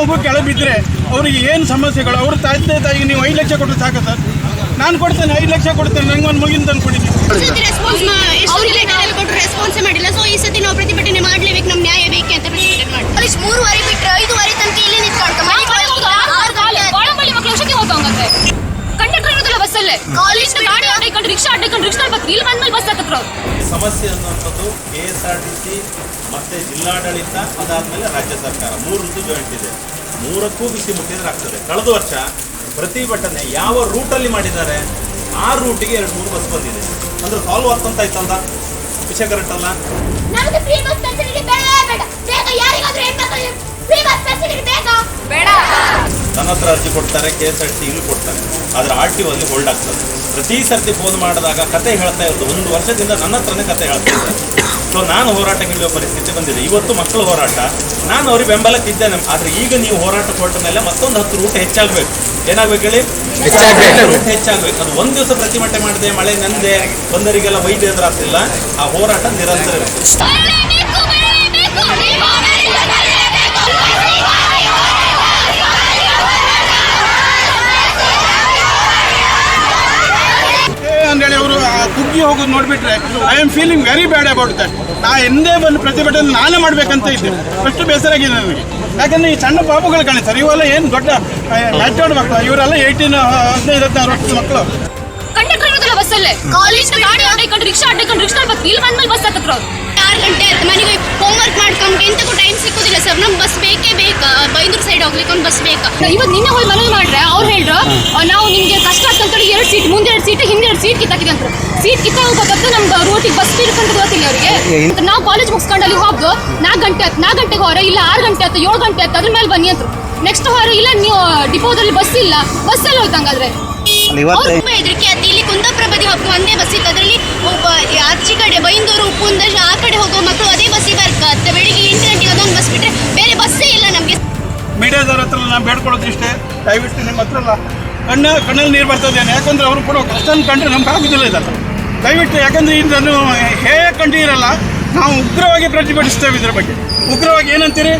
ಮಗು ಕೆಳಗೆ ಬಿದ್ದರೆ ಅವ್ರಿಗೆ ಏನು ಸಮಸ್ಯೆಗಳು, ಅವ್ರ ತಾಯಿಗೆ ನೀವು 5 ಲಕ್ಷ ಕೊಟ್ಟರೆ ಸಾಕು ಸರ್. ನಾನು ಕೊಡ್ತೇನೆ, 5 ಲಕ್ಷ ಕೊಡ್ತೇನೆ, ನಂಗೆ ಒಂದು ಮಗಿನ ತಂದು ಕೊಡಿದ್ದೀನಿ. ರೆಸ್ಪಾನ್ಸ್ ಮಾಡಿಲ್ಲ. ಸೊ ಈ ಸತಿ ನಾವು ಪ್ರತಿಭಟನೆ ಮಾಡಲೇಬೇಕು, ನಮ್ಮ ನ್ಯಾಯ ಬೇಕೆ ಅಂತ ಪ್ರತಿಭಟನೆ ಮಾಡಿ. 3:30 ಬಿಟ್ಟರೆ 5:30 ತನಕ ಇಲ್ಲಿ ನಿಂತ್ಕೊಂಡು ಕಂಡಕ್ಟರ್ ಇರೋದಿಲ್ಲ ಬಸ್ಸಲ್ಲೇ. ಕಾಲೇಜ್ ಗಾಡಿ ಆಡ್ಕೊಂಡು ರಿಕ್ಷಾ ಆಡ್ಕೊಂಡು ರಿಕ್ಷಾ ಬರ್ತೀವಿ, ಇಲ್ಲಿ ಬಂದ್ಮೇಲೆ ಬಸ್ ಹತ್ತತ್ರ ಸಮಸ್ಯೆ ಅನ್ನುವಂಥದ್ದು KSRTC ಮತ್ತು ಜಿಲ್ಲಾಡಳಿತ, ಅದಾದಮೇಲೆ ರಾಜ್ಯ ಸರ್ಕಾರ, 3 ಜಾಯಿಂಟ್ ಇದೆ. 3ಕ್ಕೂ ಬಿಸಿ ಮುಟ್ಟಿದ್ರೆ ಆಗ್ತದೆ. ಕಳೆದ ವರ್ಷ ಪ್ರತಿಭಟನೆ ಯಾವ ರೂಟಲ್ಲಿ ಮಾಡಿದ್ದಾರೆ ಆ ರೂಟಿಗೆ 2-3 ಬಸ್ ಬಂದಿದೆ. ಅಂದ್ರೆ ಸಾಲ್ವ್ ಆಗ್ತಂತ ಆಯ್ತಲ್ಲ, ವಿಷಯ ಕರೆಕ್ಟ್ ಅಲ್ಲ. ನನ್ನ ಹತ್ರ ಅರ್ಜಿ ಕೊಡ್ತಾರೆ, KSRTC ಇಲ್ಲಿ ಕೊಡ್ತಾರೆ, ಆದರೆ RTO ಅಲ್ಲಿ ಹೋಲ್ಡ್ ಆಗ್ತದೆ. ಪ್ರತಿ ಸರ್ತಿ ಫೋನ್ ಮಾಡಿದಾಗ ಕತೆ ಹೇಳ್ತಾ ಇರೋದು 1 ವರ್ಷದಿಂದ ನನ್ನ ಹತ್ರನೇ ಕತೆ ಹೇಳ್ತಾ ಇದ್ದಾರೆ. ಸೊ ನಾನು ಹೋರಾಟಕ್ಕೆ ಇಳಿಯೋ ಪರಿಸ್ಥಿತಿ ಬಂದಿದೆ. ಇವತ್ತು ಮಕ್ಕಳ ಹೋರಾಟ, ನಾನು ಅವ್ರಿಗೆ ಬೆಂಬಲಕ್ಕೆ ಇದ್ದೇನೆ. ಆದರೆ ಈಗ ನೀವು ಹೋರಾಟ ಕೊಟ್ಟ ಮೇಲೆ ಮತ್ತೊಂದು 10 ರೂಟ್ ಹೆಚ್ಚಾಗಬೇಕು. ಏನಾಗಬೇಕು ಹೇಳಿ? ರೂಟ್ ಹೆಚ್ಚಾಗಬೇಕು. ಅದು 1 ದಿವಸ ಪ್ರತಿಭಟನೆ ಮಾಡಿದೆ, ಮಳೆ ನೆಂದೆ, ಬಂದರಿಗೆಲ್ಲ ವೈದ್ಯ ಎದುರು ಆಗ್ತಿಲ್ಲ. ಆ ಹೋರಾಟ ನಿರಂತರ ಇರುತ್ತೆ. ಅಂತೇಳಿ ಅವರು ಕುಗ್ಗಿ ಹೋಗೋದು ನೋಡಿಬಿಟ್ರೆ I am feeling very bad about that. ನಾ ಎಂದೇ ಬಂದು ಪ್ರತಿಭಟನೆ ನಾನೇ ಮಾಡಬೇಕಂತ ಇದ್ದೆ. ಅಷ್ಟು ಬೇಸರ ಆಗಿದೆ ನನಗೆ. ಯಾಕಂದರೆ ಈ ಸಣ್ಣ ಪಾಪುಗಳು ಕಾಣಿಸ್ತಾರೆ, ಇವೆಲ್ಲ ಏನು ದೊಡ್ಡ ಮ್ಯಾಚೋರ್ಡ್ ಮಕ್ಕಳು, ಇವರೆಲ್ಲ 18-16 ವರ್ಷದ ಮಕ್ಕಳು. ಕಂಡಕ್ಟರ್ ಇರೋದಿಲ್ಲ ಬಸ್ಸಲ್ಲೇ. ಕಾಲೇಜ್ ಗಾಡಿ ಆಡ್ಕೊಂಡು ರಿಕ್ಷಾ ಆಡ್ಕೊಂಡು ರಿಕ್ಷಾ ಬರ್ತೀವಿ, ಇಲ್ಲಿ ಬಂದ್ಮೇಲೆ ಬಸ್ ಹತ್ತತ್ರ 6 ಗಂಟೆ ಆಯ್ತು. ಮನೆಗೆ ಹೋಮ್ವರ್ಕ್ ಮಾಡ್ಕೊಂಡು ಎಂತಕ್ಕೂ ಟೈಮ್ ಸಿಕ್ಕುದಿಲ್ಲ ಸರ್. ನಮ್ಗೆ ಬಸ್ ಬೇಕೇ ಬೇಕಾ? ಬೈಂದೂರು ಸೈಡ್ ಹೋಗ್ಲಿಕ್ಕೆ ಒಂದು ಬಸ್ ಬೇಕಾ? ಇವತ್ತು ನಿನ್ನೆ ಹೋಗಿ ಮನವಿ ಮಾಡ್ರೆ ಅವ್ರು ಹೇಳ್ರು ನಾವು ನಿಮಗೆ ಕಷ್ಟ ಆಗ್ತಂತೇಳಿ 2 ಸೀಟ್, ಮುಂದೆ 2 ಸೀಟ್, ಹಿಂದೆ 2 ಸೀಟ್ ಕಿತ್ತಾಕಿದೆ ಅಂತ. ಸೀಟ್ ಕಿತ್ತ ಹೋಗೋದಕ್ಕೆ ನಮ್ಗೆ ರೋಟಿಗೆ ಬಸ್ ಇರುತ್ತಂತ ಗೊತ್ತಿಲ್ಲ ಅವರಿಗೆ. ನಾವು ಕಾಲೇಜ್ ಮುಗಿಸ್ಕೊಂಡು ಅಲ್ಲಿ ಹೋಗಿ 4 ಗಂಟೆಗೆ ಹೊರ, ಇಲ್ಲ 6 ಗಂಟೆ ಆಯ್ತು, 7 ಗಂಟೆ ಆಯ್ತು, ಅದ್ರ ಮೇಲೆ ಬನ್ನಿ ಅಂತ. ನೆಕ್ಸ್ಟ್ ಹೊರ ಇಲ್ಲ, ನೀವು ಡಿಪೋದಲ್ಲಿ ಬಸ್ ಇಲ್ಲ, ಬಸ್ಸಲ್ಲಿ ಹೋಯ್ತು. ಹಂಗಾದ್ರೆ ಹೆದರಿಕೆ ಆಯ್ತು. ಇಲ್ಲಿ ಕುಂದಾಪುರ ಬದಿ ಹೋಗ್ತು ಒಂದೇ ಬಸ್ ಇತ್ತು. ಅದರಲ್ಲಿ ಆಚೆ ಕಡೆ ಬೈಂದೂರು ಉಪ್ಪುಂದ ಆ ಕಡೆ ಹೋಗೋ ಮಕ್ಕಳು ಅದೇ ಬಸ್ಸಿಗೆ ಬರ್ಕತ್ತೆ. ಬೆಳಿಗ್ಗೆ 8 ಗಂಟೆಗೆ ಅದೊಂದು ಬಸ್ ಬಿಟ್ಟರೆ ಬೇರೆ ಬಸ್ಸೇ ಇಲ್ಲ ನಮಗೆ. ಮೀಡಿಯಾದವ್ರ ಹತ್ರ ನಾನು ಬೇಡ್ಕೊಳ್ಳೋದು ಇಷ್ಟೇ, ದಯವಿಟ್ಟು ನಿಮ್ಮ ಹತ್ರ ಕಣ್ಣಲ್ಲಿ ನೀರು ಬರ್ತದೇನೆ. ಯಾಕಂದ್ರೆ ಅವರು ಕೊಡೋ ಕಷ್ಟ ಕಂಡ್ರೆ ನಮ್ಗೆ ಆಗೋದಿಲ್ಲ ಇದಲ್ಲ. ದಯವಿಟ್ಟು, ಯಾಕಂದರೆ ಇದನ್ನು ಹೇಗೆ ಕಂಡಿರಲ್ಲ, ನಾವು ಉಗ್ರವಾಗಿ ಪ್ರತಿಭಟಿಸ್ತೇವೆ ಇದ್ರ ಬಗ್ಗೆ. ಉಗ್ರವಾಗಿ ಏನಂತೀರಿ?